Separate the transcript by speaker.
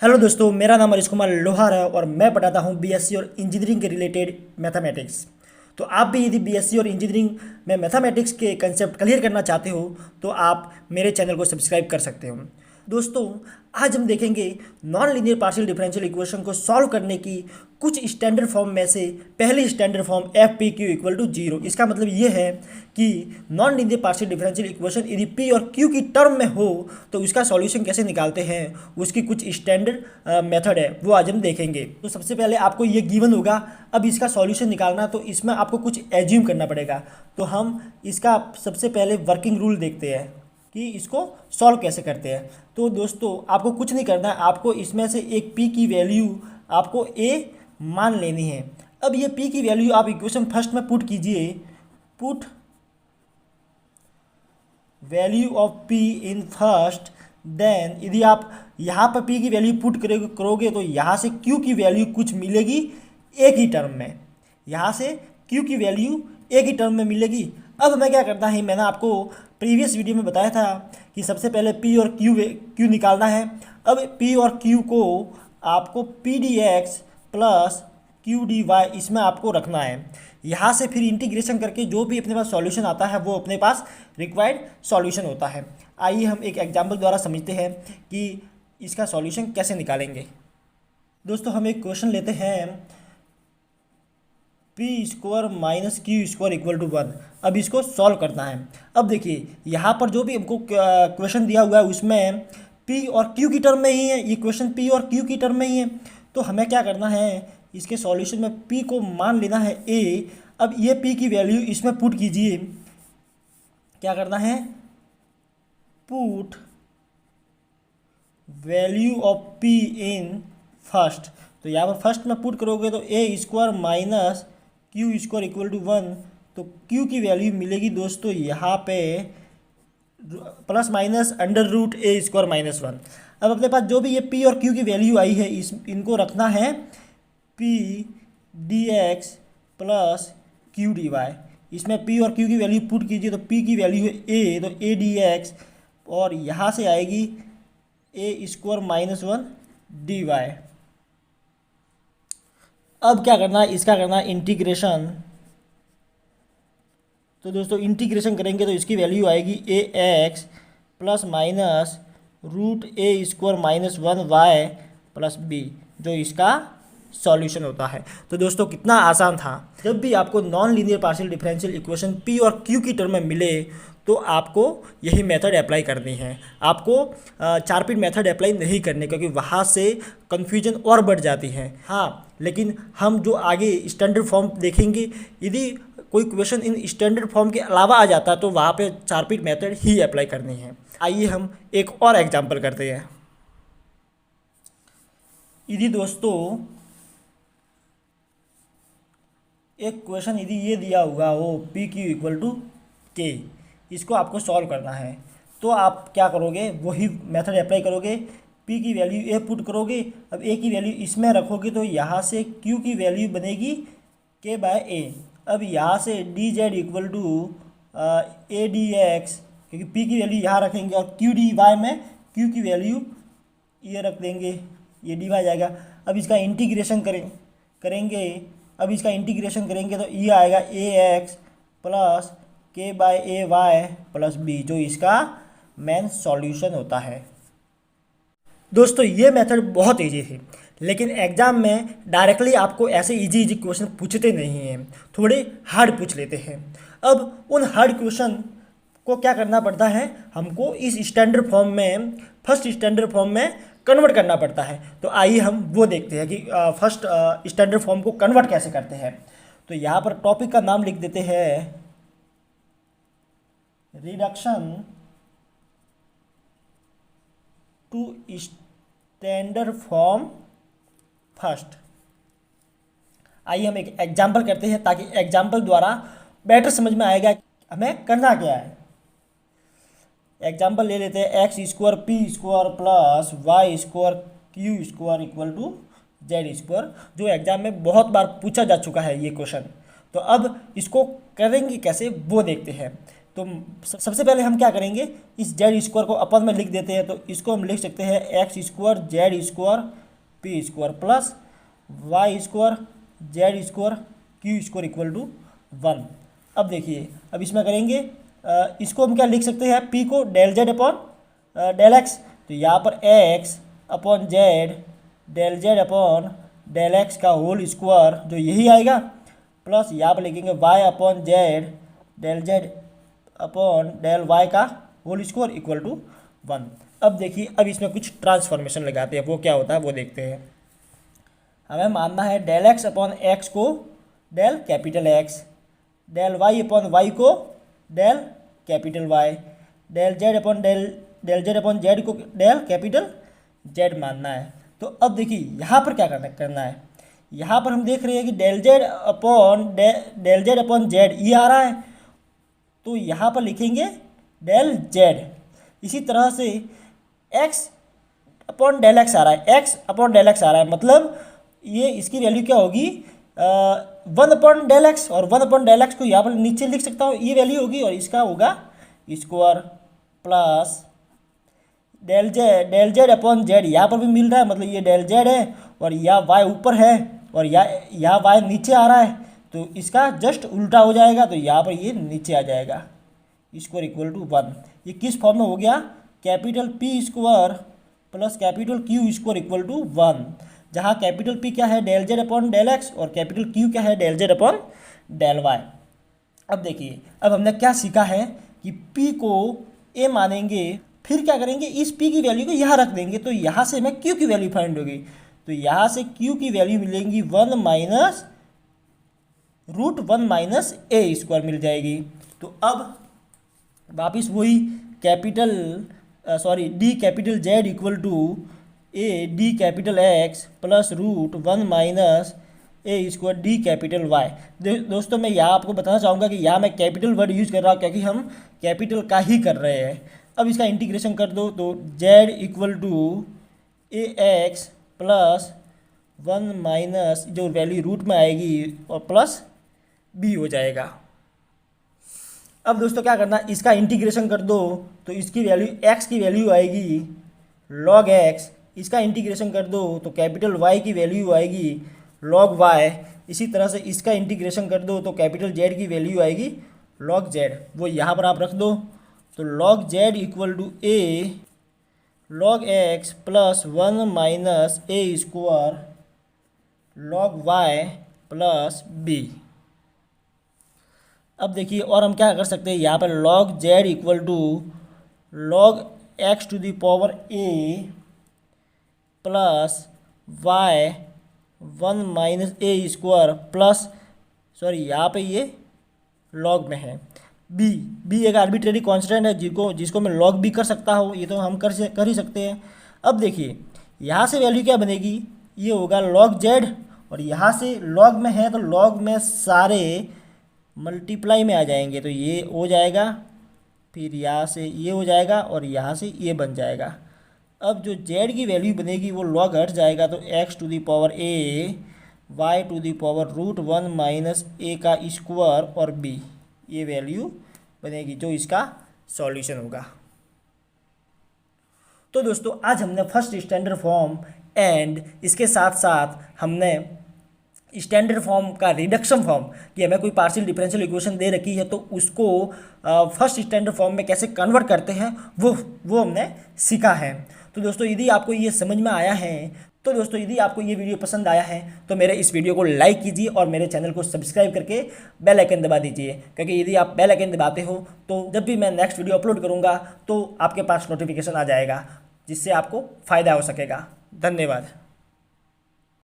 Speaker 1: Hello दोस्तों, मेरा नाम हरीश कुमार लोहार है और मैं पढ़ाता हूँ बीएससी और इंजीनियरिंग के रिलेटेड मैथमेटिक्स। तो आप भी यदि बीएससी और इंजीनियरिंग में मैथमेटिक्स के कंसेप्ट क्लियर करना चाहते हो तो आप मेरे चैनल को सब्सक्राइब कर सकते हो। दोस्तों, आज हम देखेंगे non linear partial differential equation को सॉल्व करने की कुछ स्टैंडर्ड फॉर्म में से पहली standard form F P Q equal to zero. इसका मतलब ये है कि non linear partial differential equation यदि पी और क्यू की टर्म में हो तो उसका सॉल्यूशन कैसे निकालते हैं, उसकी कुछ स्टैंडर्ड मेथड है वो आज हम देखेंगे। तो सबसे पहले आपको ये गिवन होगा, अब इसका सॉल्यूशन निकालना तो इसमें आपको कुछ एज्यूम करना पड़ेगा। तो हम इसका सबसे पहले वर्किंग रूल देखते हैं कि इसको सॉल्व कैसे करते हैं। तो दोस्तों, आपको कुछ नहीं करना है, आपको इसमें से एक p की वैल्यू आपको a मान लेनी है। अब ये p की वैल्यू आप इक्वेशन फर्स्ट में पुट कीजिए, put value of p in first. Then यदि आप यहाँ पर p की वैल्यू पुट करोगे तो यहाँ से q की वैल्यू कुछ मिलेगी एक ही टर्म में, यहाँ से q की वैल्यू एक ही टर्म में मिलेगी। अब हमें क्या करना है, मैंने आपको प्रीवियस वीडियो में बताया था कि सबसे पहले p और q निकालना है। अब p और q को आपको P D X plus Q D Y इसमें आपको रखना है। यहाँ से फिर इंटीग्रेशन करके जो भी अपने पास सॉल्यूशन आता है वो अपने पास रिक्वायर्ड सॉल्यूशन होता है। आइए हम एक एग्जांपल द्वारा समझते हैं कि इसका सॉल्यूशन कैसे निकालेंगे। दोस्तों, हम एक क्वेश्चन लेते हैं, P square minus Q square equal to 1। अब इसको सॉल्व करना है। अब देखिए यहाँ पर जो भी हमको क्वेश्चन दिया हुआ है उसमें पी और क्यू की टर्म में ही है, ये क्वेश्चन पी और क्यू की टर्म में ही है। तो हमें क्या करना है, इसके सॉल्यूशन में p को मान लेना है a। अब ये p की वैल्यू इसमें पुट कीजिए। क्या करना है, put value of p in first. तो यहाँ पर फर्स्ट में पुट करोगे तो a square minus Q square equal to 1। तो q की वैल्यू मिलेगी दोस्तों यहाँ पे plus minus under root a square minus 1। अब अपने पास जो भी ये p और q की वैल्यू आई है इनको रखना है p D X plus Q D Y. इसमें p और q की वैल्यू पुट कीजिए तो p की वैल्यू है a, तो a डी एक्स और यहाँ से आएगी a square minus 1 D Y. अब क्या करना है, इसका करना है इंटीग्रेशन। तो दोस्तों इंटीग्रेशन करेंगे तो इसकी वैल्यू आएगी a x plus minus root a square minus 1 y plus b, जो इसका सॉल्यूशन होता है। तो दोस्तों कितना आसान था। जब भी आपको non linear partial differential equation p और q की टर्म में मिले तो आपको यही मेथड अप्लाई करनी है। आपको चारपीट मेथड अप्लाई नहीं करने, क्योंकि वहाँ से कन्फ्यूजन और बढ़ जाती है। हाँ, लेकिन हम जो आगे स्टैंडर्ड फॉर्म देखेंगे, यदि कोई क्वेश्चन इन स्टैंडर्ड फॉर्म के अलावा आ जाता तो वहाँ पे चारपीट मेथड ही अप्लाई करनी है। आइए हम एक और एग्जांपल करते हैं। यदि दोस्तों एक क्वेश्चन यदि ये दिया हुआ हो पी क्यू इक्वल टू के, इसको आपको सॉल्व करना है तो आप क्या करोगे, वही मेथड अप्लाई करोगे। p की वैल्यू a पुट करोगे। अब a की वैल्यू इसमें रखोगे तो यहाँ से q की वैल्यू बनेगी k बाय a। अब यहाँ से D Z equal to A D X, क्योंकि p की वैल्यू यहाँ रखेंगे और क्यू डी वाई में q की वैल्यू ये रख देंगे, ये डी वाई जाएगा। अब इसका इंटीग्रेशन करेंगे। अब इसका इंटीग्रेशन करेंगे तो ये आएगा ए एक्स प्लस के बाय ए वाई प्लस बी, जो इसका मेन सॉल्यूशन होता है। दोस्तों ये मेथड बहुत इजी है, लेकिन एग्जाम में डायरेक्टली आपको ऐसे इजी क्वेश्चन पूछते नहीं हैं, थोड़े हार्ड पूछ लेते हैं। अब उन हार्ड क्वेश्चन को क्या करना पड़ता है, हमको इस स्टैंडर्ड फॉर्म में, फर्स्ट स्टैंडर्ड फॉर्म में कन्वर्ट करना पड़ता है। तो आइए हम वो देखते हैं कि फर्स्ट स्टैंडर्ड फॉर्म को कन्वर्ट कैसे करते हैं। तो यहाँ पर टॉपिक का नाम लिख देते हैं reduction to standard form first. आइए हम एक एग्जांपल करते हैं ताकि एग्जांपल द्वारा बेटर समझ में आएगा हमें करना क्या है। एग्जांपल ले लेते हैं, X square P square plus Y square Q square equal to Z square, जो एग्जाम में बहुत बार पूछा जा चुका है ये क्वेश्चन। तो अब इसको करेंगे कैसे वो देखते हैं। तो सबसे पहले हम क्या करेंगे, इस जेड स्क्वायर को अपन में लिख देते हैं। तो इसको हम लिख सकते हैं X square Z square P square plus Y square Z square Q square equal to 1। अब देखिए, अब इसमें करेंगे इसको हम क्या लिख सकते हैं, पी को del Z upon del X. तो यहाँ पर X upon Z upon del X का होल स्क्वायर जो यही आएगा, प्लस यहाँ पर लिखेंगे Y upon Z del Z upon del Y का होल स्क्वायर इक्वल टू 1। अब देखिए, अब इसमें कुछ ट्रांसफॉर्मेशन लगाते हैं, वो क्या होता है वो देखते हैं। हमें मानना है डेल एक्स अपॉन एक्स को del capital x, del y upon y को del capital y, del Z upon z को डेल कैपिटल जेड मानना है। तो अब देखिए यहाँ पर क्या करना है, यहाँ पर हम देख रहे हैं कि डेल जेड अपॉन जेड ये आ रहा है, तो यहाँ पर लिखेंगे डेल जेड। इसी तरह से एक्स अपॉन डेल एक्स आ रहा है, एक्स अपॉन डेल एक्स आ रहा है, मतलब ये इसकी वैल्यू क्या होगी 1 अपॉन डेल एक्स, और 1 अपॉन डेल एक्स को यहाँ पर नीचे लिख सकता हूँ, ये वैल्यू होगी, और इसका होगा square plus del Z upon Z यहाँ पर भी मिल रहा है, मतलब ये डेल जेड है और यह वाई ऊपर है और यहाँ वाई नीचे आ रहा है, तो इसका जस्ट उल्टा हो जाएगा, तो यहाँ पर ये नीचे आ जाएगा स्क्वायर इक्वल टू 1। ये किस फॉर्म में हो गया, capital P square plus capital Q square equal to 1, जहाँ कैपिटल पी क्या है del Z upon del X और कैपिटल क्यू क्या है del Z upon del Y. अब देखिए, अब हमने क्या सीखा है कि p को a मानेंगे, फिर क्या करेंगे, इस p की वैल्यू को यहाँ रख देंगे, तो यहाँ से हमें q की वैल्यू फाइंड होगी। तो यहाँ से q की वैल्यू मिलेंगी 1 minus root 1 minus a square मिल जाएगी। तो अब वापिस वही d capital z equal to a d capital x plus root 1 minus A square d capital y. दोस्तों मैं यहाँ आपको बताना चाहूँगा कि यहाँ मैं कैपिटल वर्ड यूज़ कर रहा हूँ क्योंकि हम कैपिटल का ही कर रहे हैं। अब इसका इंटीग्रेशन कर दो, तो z equal to A x plus 1 minus जो वैल्यू रूट में आएगी और प्लस b हो जाएगा। अब दोस्तों क्या करना, इसका इंटीग्रेशन कर दो, तो इसकी वैल्यू x की वैल्यू आएगी log x, इसका इंटीग्रेशन कर दो तो कैपिटल y की वैल्यू आएगी log y, इसी तरह से इसका इंटीग्रेशन कर दो तो कैपिटल z की वैल्यू आएगी log z, वो यहाँ पर आप रख दो। तो log z equal to a log x plus 1 minus A square log y plus b। अब देखिए, और हम क्या कर सकते हैं, यहाँ पर log z equal to log x to the power a plus y 1 minus A square plus यहाँ पे ये log में है b एक आर्बिट्रेरी कांस्टेंट है जिसको मैं log b कर सकता हूँ, ये तो हम कर ही सकते हैं। अब देखिए यहाँ से वैल्यू क्या बनेगी, ये होगा log z, और यहाँ से log में है तो log में सारे मल्टीप्लाई में आ जाएंगे, तो ये हो जाएगा, फिर यहाँ से ये हो जाएगा और यहाँ से ये बन जाएगा। अब जो z की वैल्यू बनेगी वो log हट जाएगा, तो x to the power a y to the power root 1 minus a का स्क्वायर और b, ये वैल्यू बनेगी जो इसका सॉल्यूशन होगा। तो दोस्तों आज हमने फर्स्ट स्टैंडर्ड फॉर्म एंड इसके साथ साथ हमने स्टैंडर्ड फॉर्म का रिडक्शन फॉर्म, कि हमें कोई पार्शियल डिफरेंशियल इक्वेशन दे रखी है तो उसको फर्स्ट स्टैंडर्ड फॉर्म में कैसे कन्वर्ट करते हैं वो हमने सीखा है। तो दोस्तों यदि आपको ये समझ में आया है, तो दोस्तों यदि आपको ये वीडियो पसंद आया है तो मेरे इस वीडियो को लाइक कीजिए और मेरे चैनल को सब्सक्राइब करके बेल आइकन दबा दीजिए, क्योंकि यदि आप बेल आइकन दबाते हो तो जब भी मैं नेक्स्ट वीडियो अपलोड करूँगा तो आपके पास नोटिफिकेशन आ जाएगा, जिससे आपको फ़ायदा हो सकेगा। धन्यवाद।